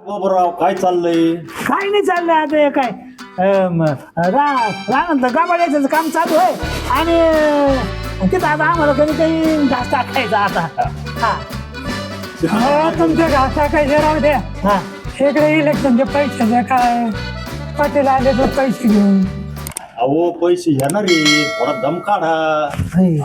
बाबूराव काय चाललंय? काय नाही चाललंय आता हे काय रानंतर गाबाड्याचं काम चालू आहे आणि तिथं आता आम्हाला कधी काही घास टाकायचा आता. हा तुमच्या घासा काय राहू द्या. हा इकडे इलेक्शनचे पैसे द्या काय पाटील आले तर पैसे घेऊन. अहो पैसे येणार आहे, थोडा दम काढा.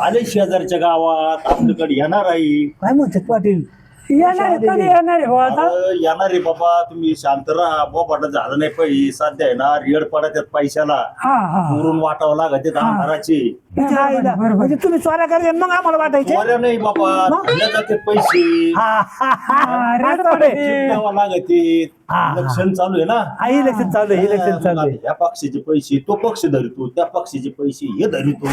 आले शेजारच्या गावात आपल्याकडे येणार आहे. काय म्हणतात पाटील? येणार कधी येणार आहे बुवा आता. येणार आहे बाबा, तुम्ही शांत राहा. बोपाट झालं नाही पैसे सध्या आहे ना, रेड पडत पैशाला हा हा पुरून वाटावं लागत आधाराचे. म्हणजे तुम्ही चोऱ्या करायचे मग आम्हाला वाटायचे. बरं नाही बाबा, धरल्या जाते पैसे द्यावं लागते. इलेक्शन चालू आहे ना, इलेक्शन चालू आहे, इलेक्शन चालू आहे. या पक्षाचे पैसे तो पक्ष धरतो, त्या पक्षाचे पैसे हे धरतो.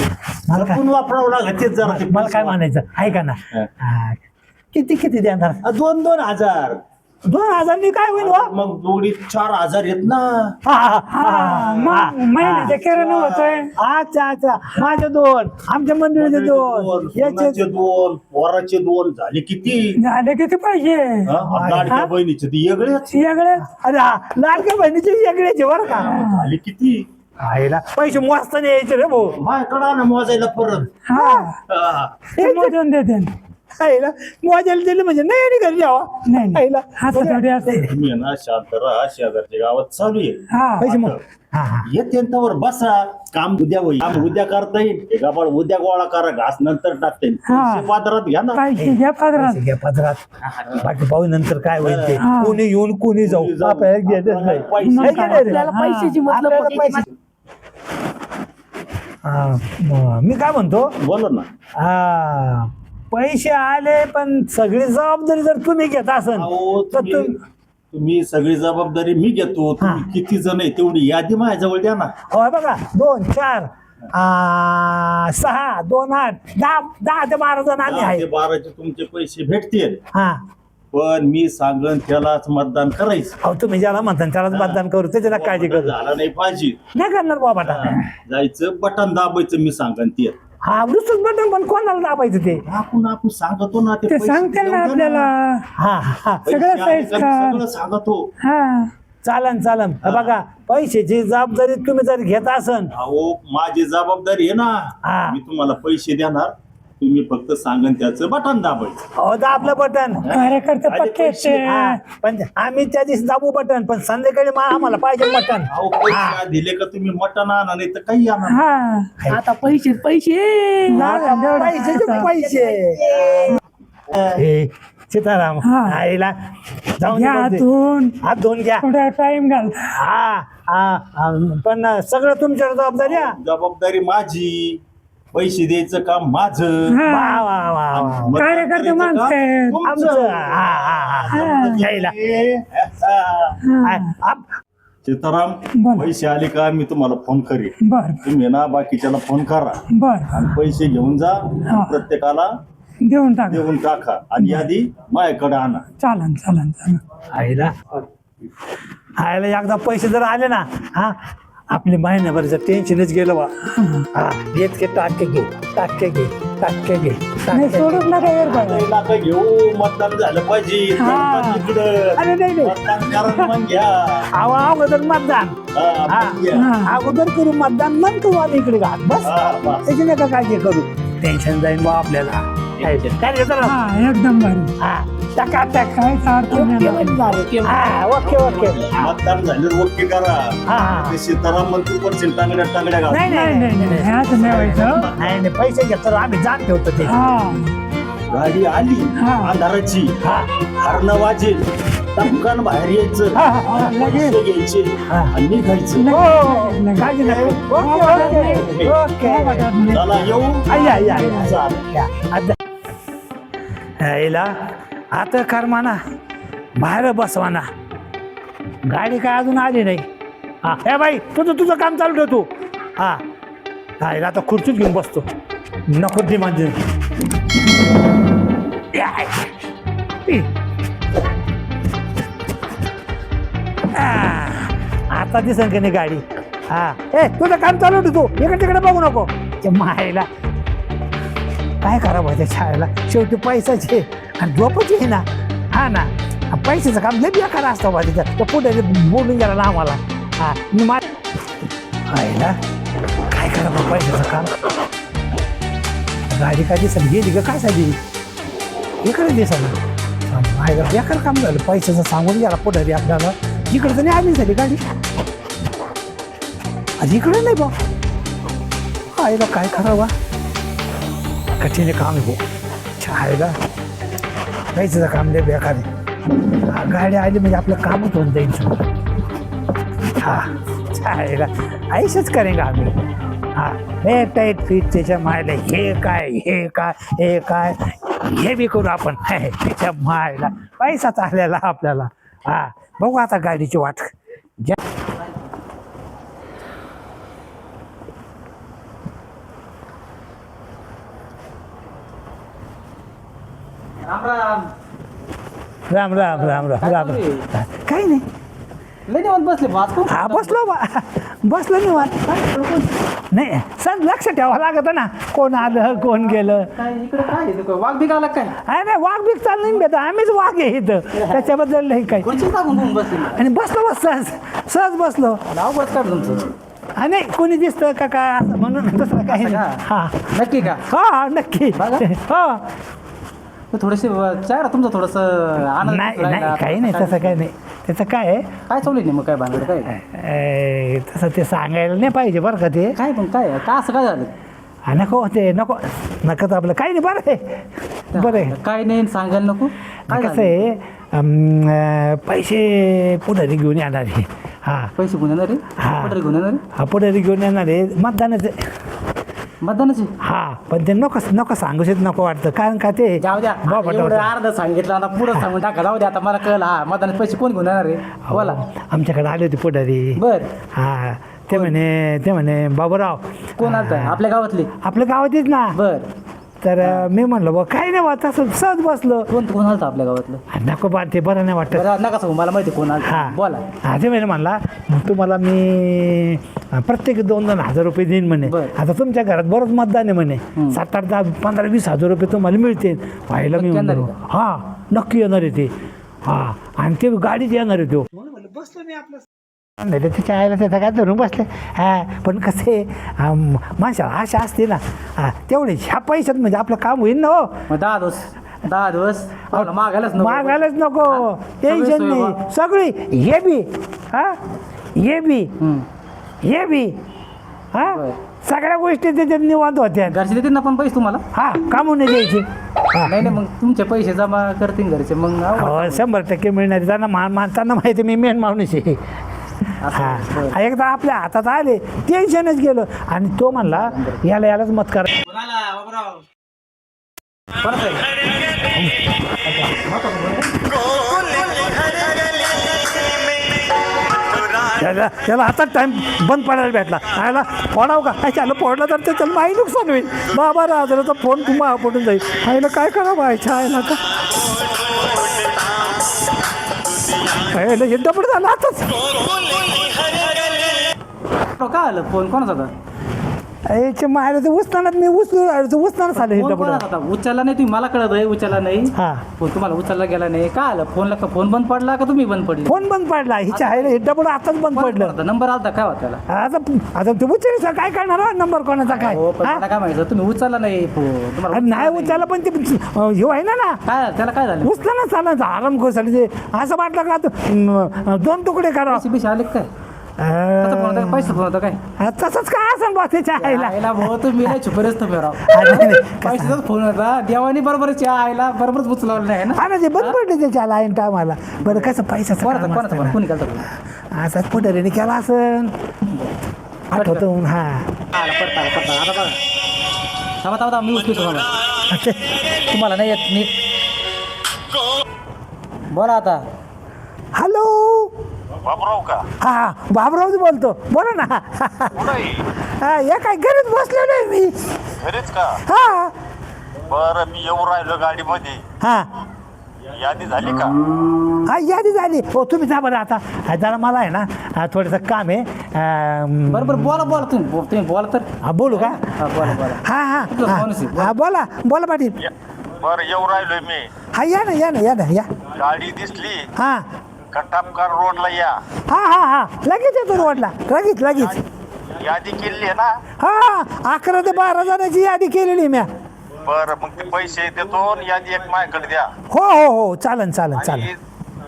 जपून वापरावं लागत जरा ते. मला काय म्हणायचं ऐका ना, किती किती देणार? 2,000 2,000 काय होईल हो? मग जोडी 4,000 येत ना. मग महिन्याच्या किराणा होतोय. अच्छा अच्छा, माझे 2, आमच्या मंडळीचे 2, याचे 2, पोराचे 2 झाले किती? झाले किती पैसे लाडक्या बहिणीचे ते वेगळेच सगळे. अरे लाडक्या बहिणीचे वेगळेचे बरं का. झाले किती? आईला पैसे मोजताना यायचे रे भाऊ. माझ्याकडे ना मोजायला परत. हा ते मोजून देते. आईला मोजायला दिले म्हणजे नाही घरी जावा. नाही आईला असं थोडी असते. तुम्ही आहे ना शांत राहा, शेजारच्या गावात चालू आहे. हा पैसे मग येते त्यावर बसा. काम उद्या होईल, काम उद्या करता येईल. गाबाळ उद्या गोळा करा, घास नंतर टाकता येईल. पैसे बाजारात घ्या ना. पैसे घ्या पदरात. घ्या पदरात. बाकी पाहू नंतर काय होईल ते. कोणी येऊन कोणी जाऊ जाऊ. आपल्याला घेतच नाही. पैसे है की नाही रे? आपल्याला पैशाची मतलब आपल्याला पैसे. मी काय म्हणतो, बोला ना. पैसे आले पण सगळी जबाबदारी जर तुम्ही घेत असाल अहो, तर तुम्ही सगळी जबाबदारी मी घेतो. तुम्ही किती जण आहे तेवढी यादी माझ्याजवळ द्या ना. हो बघा 2, 4, 6, 2, 8, 10 ते 12 जण आम्ही 10 आहे. ते 12चे तुमचे पैसे भेटतील. हा पण मी सांगन त्यालाच मतदान करायचं. अहो तुम्ही ज्याला म्हणता त्यालाच मतदान करू, त्याच्याला काळजी करू झाला नाही पाहिजे. नाही करणार बाबा. जायचं बटन दाबायचं, मी सांगन ते. हा दुसरंच बटन पण कोणाला दाबायचं ते. आपण सांगतो ना ते पैसे सांगते देऊ ना द्या आपल्याला. हा हा पैसे सगळं आले का मी पैसे. सगळं सांगतो. हा चालन बघा, पैशाची जबाबदारी तुम्ही जर घेत असन. अहो माझी जबाबदारी आहे हा. ना, मी तुम्हाला पैसे देणार. तुम्ही फक्त सांगन त्याचं बटन दाबायचं. हो दाबलं बटन. कार्यकर्ते आले पक्के पैसे. आहेत. हा, पण आम्ही त्या दिवशी दाबू बटन, पण संध्याकाळी आम्हाला पाहिजे मटन. अहो पैसे दिले का तुम्ही मटन आणा, नाही तर काही आणा. हा आता पैसे पैसे हे सीताराम हा. आईला जाऊन घ्या हातून. हात धुवून घ्या. थोडा टाइम घाल. पण सगळं तुमच्यावर जबाबदारी. जबाबदारी माझी, पैसे द्यायचं काम माझं. हा. वा वा वा वा. मतदान कार्यकर्ते करायचं काम माणसं आहेत. तुमचं. आमचं यायला. सीताराम, बोला. पैसे आले का मी तुम्हाला फोन करेन. बर तुम्ही ना बाकीच्याला फोन करा बर आणि पैसे घेऊन जा. हा. प्रत्येकाला देऊन टाक. देऊन टाका आणि यादी माझ्याकडे आणा. चालन. आईला एकदा पैसे जर आले ना, हा आपली महिन्याभरचं टेन्शनच गेलं बा. हा येत टाके घे. नाही सोडूच नका वर पाहिजे. नाही नका घेऊ, मतदान झालं पाहिजे. हा. इकडं अरे नाही मतदान करा मग घ्या. अगोदर मतदान. हा, मग घ्या. हा. अगोदर करू मतदान, मग तू आली इकडे घाल बस. हा, बस. त्याची नका काळजी करू. टेन्शन जाईल बा आपल्याला. काय घेतो ना? हा एकदम भारी. हा टकाटक. काय अर्थ नाही. हा ओके मतदान झालं ओके करा. हा ते सीताराम मंत्री पर्सेंट टांगड्या घाल. नाही असं नाही व्हायचं. नाही पैसे घेतो आम्ही जाण ठेवतो ते. हा गाडी आली हा. अंधाराची, हा हरणं वाजेल, टपकान बाहेर यायचं, हा, लगेच. पैसे घ्यायचे हा. आणि निघायचं. हो काळजी नाही. ओके चला येऊ. या चालेल. यायला आता करमाना बाहेर बसवाना. गाडी काय अजून आली नाही. हा हे बाई तुझं काम चालू ठेव तू. हा यायला आता खुर्चीत घेऊन बसतो. नको दे माझे. आता दिसन की नाही गाडी. हा ए तुझं काम चालू ठेव तू. इकडे तिकडे बघू नको. ते मायला काय करा भाऊ त्या शाळेला. शेवटी पैसाचे आणि झोपच आहे ना. हा ना पैशाचं काम लय बेकार असतं बा तिथं तो पुढे बोलून गेला ना आम्हाला हा मी आईला काय करा बा पैशाचं काम गाडी काय दिसत गेली का काय झाली इकडे दिसत आईला बेकार काम झालं पैशाचं सांगून गेला पुढे आपल्याला इकडे तर नाही आली झाली गाडी आज इकडे नाही बा आईला काय करावा कठीण काम आहे भाऊ आईला पैशाचं काम लय बेकार आहे गाडी आली म्हणजे आपलं कामच होऊन जाईल हा चालेल आयुष्यच करेन का आम्ही हा हे टाईट फीट त्याच्या मायला हे काय हे बी करू आपण त्याच्या मायला पैसा चाललेला आपल्याला हा बघू आता गाडीची वाट राम राम राम राम राम काही नाही लय निवांत बसले वाचतो हा बसलो निवांत नाही सर लक्ष ठेवावं लागत ना कोण आलं कोण गेलं काय इकडे काय आहे? तो वाघ बिघ आला काय हा नाही वाघ बीक चाललं नाही बेटा आम्हीच वाघ आहे इथं त्याच्याबद्दल नाही काही खुर्ची टाकून घेऊन बसले आणि बसलो बस सहज बसलो अवघड काढ तुमचं हा नाही कोणी दिसतं का काय असं म्हणून दुसरं काही असं नाही का? हा नक्की का हा नक्की बघा. हो थोडेसे चेहरा तुमचं थोडस आनंद नाही नाही काही नाही तसं काही नाही त्याचं काय आहे काय चालू नाही मग काय भानगड काय तसं ते सांगायला नाही पाहिजे बरं का ते काय पण काय का असं काय झालं हा, नको ते नको तर आपलं काही नाही बरं आहे बरं आहे काय नाही सांगायला नको काय कसं झालं? आहे पैसे पुढारी घेऊन येणार आहे हा पैसे घेऊन येणार हा. आहे पटरी घेऊन येणार आहे? हा पुढारी घेऊन येणार आहे मतदानाचे मतदानाचे हा पण ते नको सांगू शकत नको वाटतं कारण का ते जाऊ द्या बाबा एवढं अर्ध सांगितलं आता पुढं सांगून टाका जाऊ द्या आता मला कळलं हा मतदानाचे पैसे कोण घेऊन येणार आहे बोला आमच्याकडे आले होते पुढारी बर हा ते म्हणे बाबूराव कोण आलं आपल्या गावातले आपल्या गावातच ना बर तर मी म्हणलं बा काही नाही वाटत असं सहज बसलो कोण आलं आपल्या गावातलं नको बा ते बरं नाही वाटत बरं नका सांगू मला माहिती कोण हा आलं बोला हा ते म्हणे म्हणला तुम्हाला मी प्रत्येक 2,000 रुपये देईन म्हणे बरं. आता तुमच्या घरात बरंच मतदान आहे म्हणे 7-8 10 15-20 हजार रुपये तुम्हाला मिळतील व्हायला मी नक्की येणार म्हणलो आहे हा नक्की येणार आहे ते हा आणि ते गाडीत येणार आहे तो नाही त्याच्या आईला त्याचा काय धरून बसले हा पण कसे माणसाला आशा असते ना हा तेवढे ह्या पैशात म्हणजे आपलं काम होईल ना हो मग 10 दिवस मला मागायलाच नको मागायलाच नको हा? टेन्शन सगळी सोय नाही सगळी हे बी हा हे बी हा बरं. सगळ्या गोष्टी त्याच्यात निवांत होत्या घरचे देतील ना पण पैसे तुम्हाला हा कामून नाही द्यायचे हा नाही मग तुमचे पैसे जमा करतील घरचे मग हो 100% मिळणार त्यांना माणसांना माहिती मी मेन माणूस आहे हा बरं. एकदा आपल्या हातात आले टेन्शनच गेलं आणि तो म्हणला यालाच मत कर त्याला आता टाइम बंद पडायला भेटला आयला फोडाव का काय चाललं फोडलं तर त्याचं माही नुकसान होईल 12,000चा फोन तुम्हाला पडून जाईल आईला काय करा व्हायच्या आयला का डबड झालं आताच काय आलं फोन कोणाचा होता याच्या मायला ते उचतानाच मी उचतानाच आलं हे फोन डबड कोणाचा होता उचलला नाही तुम्ही मला कळत आहे उचलला नाही हा फोन तुम्हाला उचलला गेला नाही काय आलं फोनला का फोन बंद पडला का तुम्ही बंद पडले फोन बंद पडला हिच्या आहे हे डबड आताच बंद पडलं नंबर आलता काय होता त्याला आता ते उचलायचं काय करणार नंबर कोणाचा काय हो पण हा? मला काय माहिती तुम्ही उचलला नाही फोन तुम्हाला अरे नाही उचलला पण ते हे आहे ना काय त्याला काय झालं उचला चालत आराम करू ते असं वाटलं का आता 2 तुकडे करा पैसे आले का काय त्याचा फोन होता का? पैसे फोन होता काय तसंच काय असं बा त्याच्या आईला आईला भाऊ तुम्ही नाही छुपरेच तुम्ही राव अरे नाही, नाही. पैशाचाच फोन होता देवानी बरोबरच आईला बरोबरच उचलवलं नाही ना हा ना ते बंद पडले त्याच्या लाईन टायमाला बरं कसं पैसा कोणाचा कोणी केलं फोन असाच पुढे केला असं आठवतो हा पडता आता बघा थांबा मी उचलतो तुम्हाला तुम्हाला नाही येत नीट बोला आता हॅलो बाबराव का हा बाबरावच बोलतो बोला ना हा या काय घरीच बसलो नाही मी खरेच का हा बरं मी येऊ राहिलो गाडीमध्ये हा यादी झाली का हा यादी झाली हो तुम्ही जा बरं आता जरा मला आहे ना थोडंसं काम आहे बरोबर बोला तुम्ही बोला तर हा बोलू का हा बोला हा कुठलं माणूस आहे? हा बोला पाटील बरं येऊ राहिलोय मी. हा या ना या ना या ना या गाडी दिसली हा कटापकार रोडला या. हा हा हा लगेच येतो रोडला लगेच लगेच. यादी केली आहे ना. हा 11 ते 12 जणांची यादी केलेली म्या. बरं मग ते पैसे देतो आणि यादी एक माझ्याकडे द्या. हो हो हो चालन चालन चालन. आणि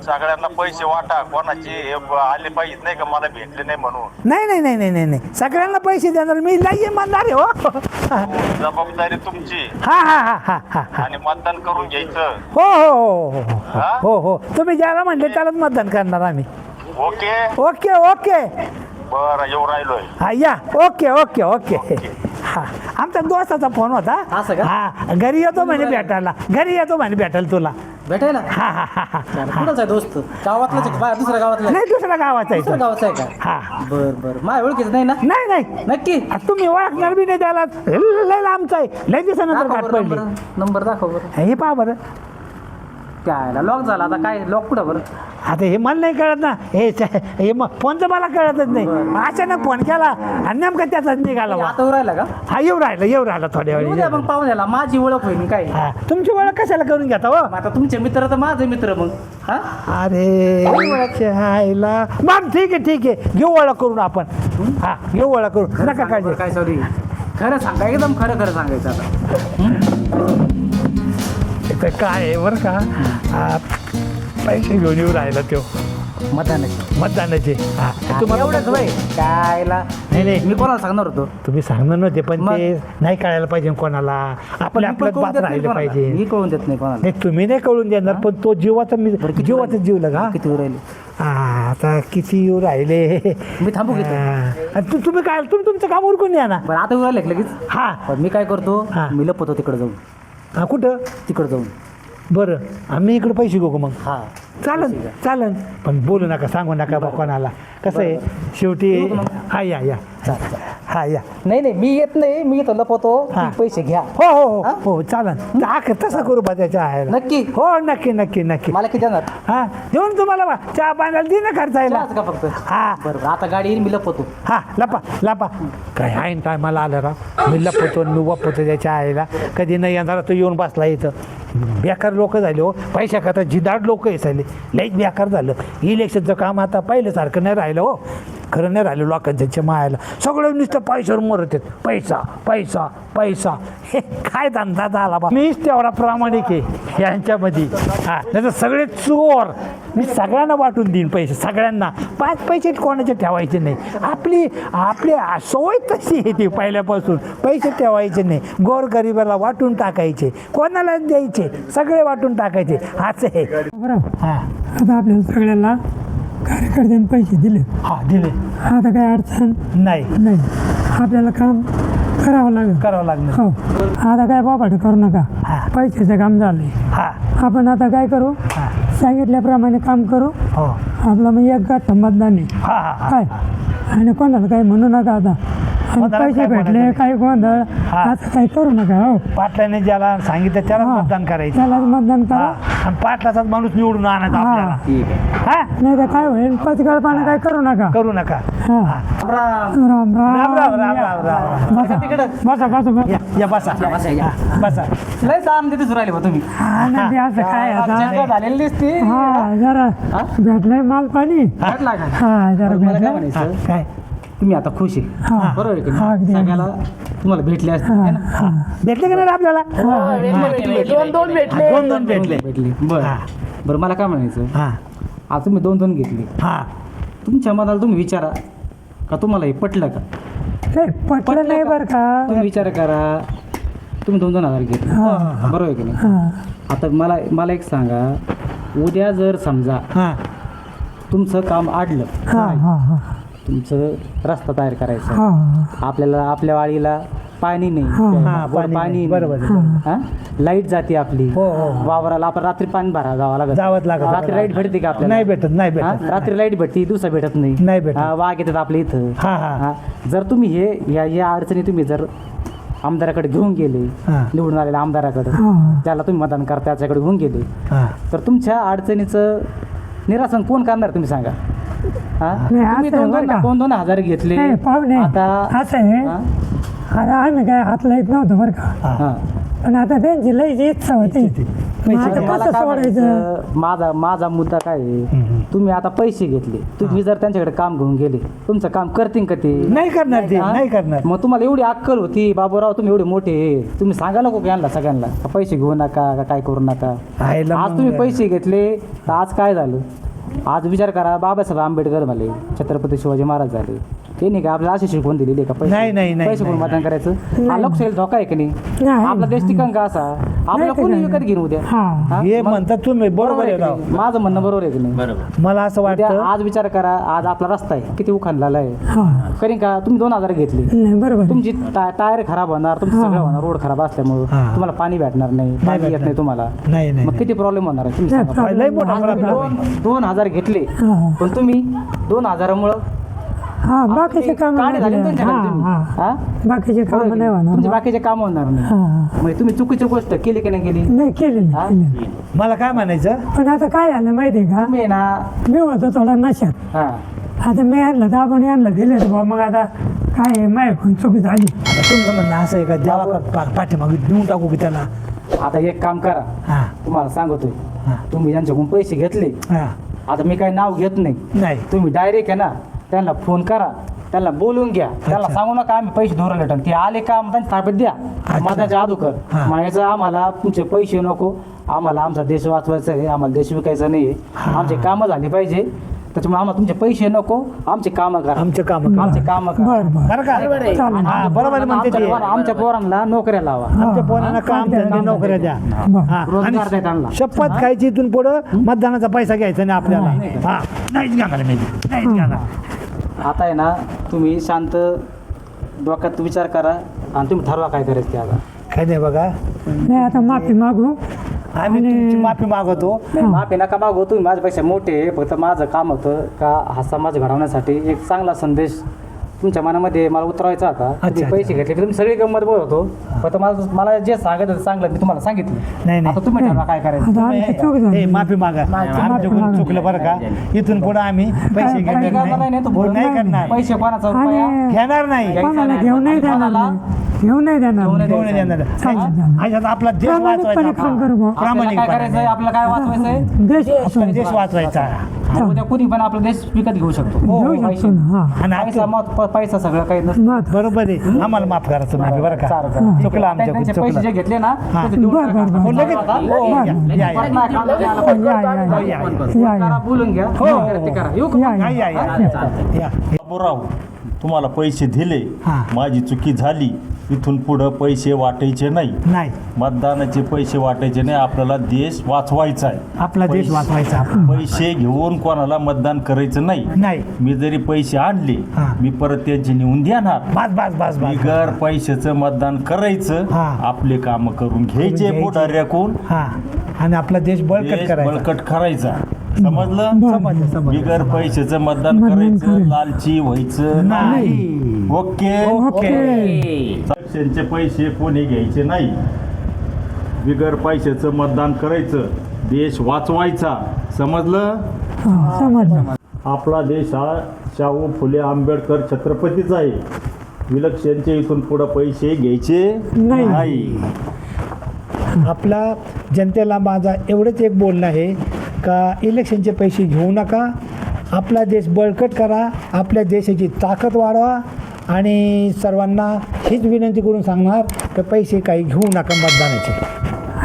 सगळ्यांना पैसे वाटा. कोणाचे आले पाहिजेत नाही का मला भेटले नाही म्हणून. नाही नाही नाही नाही नाही नाही सगळ्यांना पैसे देणार मी लई इमानदार आहे हो. जबाबदारी तुमची. हा हा हा हा हा हा आणि मतदान करून घ्यायचं. हो हो हो हो हा? हो हो तुम्ही ज्याला म्हणले त्यालाच मतदान करणार आम्ही. ओके. ओके ओके बरं येऊ राहिलोय. हा या ओके ओके ओके हा आमच्या दोस्ताचा फोन होता. असं का? हा घरी येतो म्हणे भेटायला घरी येतो म्हणे भेटायला तुला. भेटायला हा हा हा हा कुणाचा आहे दोस्त गावातलाच आहे का? दुसऱ्या गावातला आहे? नाही दुसऱ्या गावाचा दुसऱ्या आहे. गावाचा आहे का? हा बर बर माझ्या ओळखीचं नाही ना. नाही नाही नक्की तुम्ही ओळखणार बी नाही त्याला लय लांबचा आहे लय दिवसानंतर दाखव गाठ बरं पडली. नंबर दाखव बरं. हे पहा बरं काय लॉक झाला आता काय लॉक कुठं बरं. आता हे मला नाही कळत ना हे मग फोनचं मला कळतच नाही. अचानक फोन केला आणि नेमका त्याचाच निघाला बा. आता राहिला का हा येऊ राहिला थोड्या येऊ वेळ. द्या मग पाहुण्याला माझी ओळख होईल काय. हा तुमची ओळख कशाला करून घेता हो. मग आता तुमचे मित्र तर माझे मित्र मग हा अरे आईला मग ठीक आहे घेऊ ओळख करून आपण. हा घेऊ ओळख करून नका काळजी. काय सॉरी खरं सांगा एकदम खरं सांगायचं आता. इथं काय आहे बरं का पैसे घेऊन येऊ राहिला तो मतदानाचे. हा तुम्हाला एवढंच वय कायला नाही नाही मी कोणाला सांगणार होतो. तुम्ही सांगणार नव्हते पण ते नाही कळायला पाहिजे कोणाला. आपल्या आपल्यात बात राहिलं पाहिजे. मी कळून देत नाही कोणाला. नाही तुम्ही नाही कळून देणार पण तो जीवाचा जीव लगा. किती वर राहिले हा आता किती येऊ राहिले. मी थांबू घेतो. आणि तुम्ही काय तुम्ही तुमचं काम उरकून या ना. बरं आता येऊ राहिले लगेच. हा पण मी काय करतो हा. मी लपतो तिकडे जाऊन. हा कुठं तिकडे जाऊन बरं आम्ही इकडे पैसे घेऊ का मग. हा चालन पण बोलू नका सांगू नका बा कोणाला. कसं आहे शेवटी हा या हा या. नाही मी येत नाही मी इथं लपवतो हा. तुम्ही पैसे घ्या. हो हो हो हो चालन तसं करू बा त्याच्या आहे. नक्की हो नक्की मला किती देणार. हा येऊन तुम्हाला बा चहा पाण्याला दे ना खर्चायला. चहाच का फक्त. हा बरं आता गाडी येईल मी लपवतो. हा लपा काय आहे काय मला आलं राव. मी लपवतो मी वापरतो त्याच्या आईला. कधी नाही येणार तो येऊन बसला इथं. बेकार लोक झाले हो पैशा करता जिदाड लोक झाले. लईच बेकार झालं. इलेक्शनचं काम आता पहिल्यासारखं नाही राहिलं हो. खरं नाही राहिलं लोकांच्या मायाला. सगळं नुसतं पैशावर मरत आहेत. पैसा पैसा पैसा हे काय धंदा झाला बा. मीच तेवढा प्रामाणिक आहे यांच्यामध्ये. हा नाही तर सगळे चोर. मी सगळ्यांना वाटून देईन पैसे सगळ्यांना. 5 पैसे कोणाचे ठेवायचे नाही. आपली सवय तशी येते पहिल्यापासून. पैसे ठेवायचे नाही. गोरगरिबाला वाटून टाकायचे. कोणाला द्यायचे सगळे वाटून टाकायचे. असं आहे. बरं हां आता आपल्याला सगळ्यांना कार्यकर्त्यांनी पैसे दिले. हां दिले आता काय अडचण नाही नाही. आपल्याला काम करावं लागेल. करावं लागलं. हो आता काय बाबाटे करू नका. हा. पैशाचं काम झालंय. हां आपण आता काय करू हां सांगितल्याप्रमाणे काम करू. हो आपलं मग एक गट मतदान आहे हां हां काय. आणि कोणाला काही म्हणू नका आता. आणि कोणाला पैसे काय भेटले म्हणायचं काही गोंधळ हा. असं काही करू नका. हो पाटलाने ज्याला सांगितलं त्याला हा. मतदान करायचं. त्यालाच मतदान करा. हां आणि पाटलाचाच माणूस निवडून आणायचा हा. आपल्याला. ठीक आहे. हा नाही तर काय होईल पचगळपणा काय करू नका. करू नका. हा राम. राम राम राम राम या. राम राम. बसा बसा बसा बसा. या बसा बसा, या. हा, बसा. लय काम तिथेच राहिले बा तुम्ही. हा नाही ते असं काय आता. चर्चा झालेली दिसते. हा जरा हा? भेटलंय माल पाणी. भेटला का? हा जरा मला काय भेटलं. म्हणायचं काय तुम्ही आता खुश आहे हा. बरोबर आहे की हा, नाही? अगदी. सगळ्याला तुम्हाला भेटले असते है ना? भेटले का नाही रे आपल्याला. दोन भेटले. भेटले बरं हा. बरं मला काय म्हणायचं हा आज तुम्ही 2 घेतले. हा तुमच्या मनाला तुम्ही विचारा का तुम्हाला हे पटलं का. ते पटलं नाही बरं का. तुम्ही विचार करा तुम्ही 2,000 घेतले बरोबर आहे की नाही. हा आता मला एक सांगा उद्या जर समजा हा तुमचं काम अडलं हा हा हा तुमचं रस्ता तयार करायचा हा आपल्याला आपल्या वाडीला पाणी नाही हा, हा, गोड पाणी पाणी नाही. बरोबर आहे. नाही. हा? लाईट जाते आपली हो, हो. वावराला आपण रात्री पाणी भरा जावं जावंच लागत. रात्री लाईट भेटते का आपल्याला नाही भेटत नाही हा? भेटत. रात्री लाईट भेटते दिवसा भेटत नाही नाही भेटत. हा, वाघ येतात आपल्या इथं हा, हा. हा. जर तुम्ही या अडचणी तुम्ही जर आमदाराकडे घेऊन गेले हा. निवडून आलेल्या आमदाराकडे हा. ज्याला तुम्ही मतदान करता त्याच्याकडे घेऊन गेले हा तर तुमच्या अडचणीचं निरासन कोण करणार तुम्ही सांगा. हा? नाही, तुम्ही असं आहे बरं का. 2,000 घेतले नाही पाहुणे आता असं आहे हा? आता आम्ही काय हात लाईत नव्हतं बरं का. हा. पण आता त्यांची लई इच्छा होती मग आता मला कसं काय सोडायचं म्हणायचं, माझा मुद्दा काय आहे, तुम्ही आता पैसे घेतले, तुम्ही जर त्यांच्याकडे काम घेऊन गेले, तुमचं काम करतील का ते? नाही करणार ते, हा? नाही करणार. मग तुम्हाला एवढी अक्कल होती, बाबूराव तुम्ही एवढे मोठे आहे, तुम्ही सांगा नको की यांना सगळ्यांना का पैसे घेऊ नका का काय करू नका. आईला आज मग- तुम्ही पैसे घेतले तर आज काय झालं? आज विचार करा, बाबासाहेब आंबेडकर झाले, छत्रपती शिवाजी महाराज झाले, ते नाही का आपल्याला अशी शिकवून दिलेली आहे का नाही, नाही, नाही, पैसे कोण नाही. मतदान करायचं? नाही. हा लोकशाहीला धोका आहे की नाही? नाही. आपला देश टिकन का असा? आपल्याला नाही कोणी टिकन. विकत घेऊन उद्या? हा. हा? हे मग- म्हणतात तुम्ही बरोबर आहे की राव. नाही? माझं म्हणणं बरोबर आहे की नाही? बरोबर. मला असं उद्या वाटतं आज विचार करा, आज आपला रस्ता आहे किती उखाणलेला आहे, हा करीन का तुम्ही 2000 घेतले, नाही बरोबर आहे. तुमची टायर खराब होणार, तुमचं सगळं होणार, रोड खराब असल्यामुळं हा. तुम्हाला पाणी भेटणार नाही, पाणी येत भेटणार. नाही तुम्हाला, नाही नाही मग किती प्रॉब्लेम होणार आहे तुम्ही नाही, सांगा. problem लय मोठा नाही. problem आहे. 2000 घेतले, हा. पण तुम्ही 2000मुळं हा बाकीचे काम काढे झाले ना त्यांच्याकडे तुम्ही. हा? बाकीचे काम बरोबर नाही आहे. होणार तुमचे बाकीचे काम होणार नाही. हा म्हणजे तुम्ही चुकीची गोष्ट केली की नाही केली? नाही केले हा? नाही मला काय म्हणायचं, पण आता काय झालं माहिती आहे का तुम्ही आहे ना, मी होतो थोडा नशात हा, आता मी आणलं तर आपण आणलं दिले तर बुवा, मग आता काय माझ्याकडून चुकी झाली आता तुमचं म्हणणं असं आहे का देवा पाठीमागे देऊन टाकू की त्याला? आता एक काम करा, हा तुम्हाला सांगतोय, हा. तुम्ही यांच्याकडून पैसे घेतले, हा आता मी काही नाव घेत नाही, नाही तुम्ही डायरेक्ट आहे ना त्यांना फोन करा, त्यांना बोलून घ्या, त्याला सांगू नका आम्ही पैसे धोरण रिटर्न, ते आले का मग त्यांच्या ताब्यात द्या, माझ्या अगोदर हा. म्हणायचं आम्हाला तुमचे पैसे नको, आम्हाला आमचा देश वाचवायचा आहे, आम्हाला देश विकायचा नाही आहे, आमचे कामं झाले पाहिजे, त्याच्यामुळे आम्हाला तुमचे पैसे नको, आमचे कामं करा, आमचे कामं करा. आमचे कामं करा. बरं बरं बरं का? चालेल. हा बरोबर म्हणते ते. आमच्या पोरांना नोकऱ्या लावा, आमच्या पोरांना काम धंदे नोकऱ्या द्या. बरं. हा. आणि रोजगार द्या त्यांना. शपथ खायची इथून पुढं मतदानाचा पैसा घ्यायचा नाही आपल्याला. हा नाहीच घेणार मी, नाहीच घेणार. आता आहे ना तुम्ही शांत डोक्यात विचार करा आणि तुम्ही ठरवा काय करायचं ते आता. काय नाही बघा, नाही आता माफी मागू आम्ही तुमची माफी मागवतो. माफी नका मागू, तुम्ही माझ्यापेक्षा मोठे आहे, फक्त माझं काम होतं का हा समाज घडवण्यासाठी एक चांगला संदेश तुमच्या मनामध्ये मला उतरवायचा होता. तुम्ही अच्छा. पैसे घेतले की तुम्ही सगळी गंमत बोलत होतो, फक्त मला जे सांगायचं होतं चांगलं मी तुम्हाला सांगितलं. नाही नाही आता तुम्ही ठरवा काय करायचं. आता आमची चूक झाली ए, माफी मागा, आमच्याकडून चुकलं बरं का. इथून पुढे आम्ही पैसे काही घेणार करणार नाही, नाही. तो हो, नाही करणार, पैसे कोणाचा रुपया आणि घेणार नाही, कोणाला घेऊन नाही देणार नाही. घेऊन नाही देणार घेऊन नाही. घेऊन नाही देणार. आज आपला देश प्रामाणिकपणे काम करू बुवा. आपल्याला काय करायचंय, प्रामाणिकपणे आपल्याला काय वाचवायचंय, देश वाचवायचा. देश वाचवायचा. आणि उद्या कुणी पण आपला देश विकत घेऊ शकतो. घेऊ शकतो ना हा आणि पैसा आपण- मग पैसा सगळं काही नसतं. मग बरोबर आहे, आम्हाला माफ करा तुम्ही बरं का. चालेल. चुकलं आमच्याकडून, त्यांचे पैसे जे चुकलं. घेतले ना हा. ते देऊन बरं, टाका. बरं, हो, लगेच आता हो, या, या, या. परत माझ्या कामाला यायला या, पाहिजे. या, या. या, या. या, करा, या. बोलून घ्या हो, हो, ते करा. येऊ का? या, या, या. या, या. या. बाबूराव, तुम्हाला पैसे दिले, हा. माझी चुकी झाली, इथून पुढं पैसे वाटायचे नाही, नाही, मतदानाचे पैसे वाटायचे नाही, आपल्याला देश वाचवायचा आहे. आपला देश पैसे- वाचवायचा आपण. पैसे घेऊन कोणाला मतदान करायचं नाही. नाही, मी जरी पैसे आणले, हा. मी परत त्यांची नेऊन देणार. बस बस बस बस. बिगर पैशाचं मतदान करायचं, हा. आपले काम करून घ्यायचे, घ्यायचे. पुढाऱ्याकून हा, आणि आपला देश बळकट देश करायचा. बळकट करायचा. समजलं? समजलं, समजलं. बिगर पैशाचं मतदान मतदान करायचं, करायचं. लालची व्हायचं नाही. ओके. ओके. इलेक्शनचे पैसे कोणी घ्यायचे नाही, बिगर पैशाचं मतदान करायचं, देश वाचवायचा. समजलं? हा, समजलं. आपला देश हा शाहू फुले आंबेडकर छत्रपतीचा आहे. इलेक्शनचे इथून पुढे पैसे घ्यायचे नाही. नाही. आपला जनतेला माझा एवढंच एक बोलणं आहे का इलेक्शनचे पैसे घेऊ नका, आपला देश बळकट करा, आपल्या देशाची ताकद वाढवा, आणि सर्वांना हीच विनंती करून सांगणार की पैसे काही घेऊ नका मतदानाचे.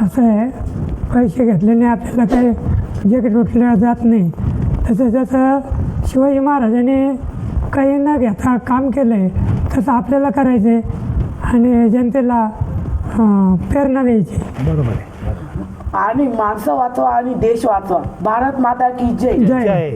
असं आहे, पैसे घेतल्याने आपल्याला काही जगत उठल्या जात नाही. तसं जसं शिवाजी महाराजांनी काही न घेता काम केलं आहे तसं आपल्याला करायचं आहे आणि जनतेला प्रेरणा द्यायची. बरोबर आहे. आणि माणसं वाचवा आणि देश वाचवा. भारत माता की जय. जय. जय.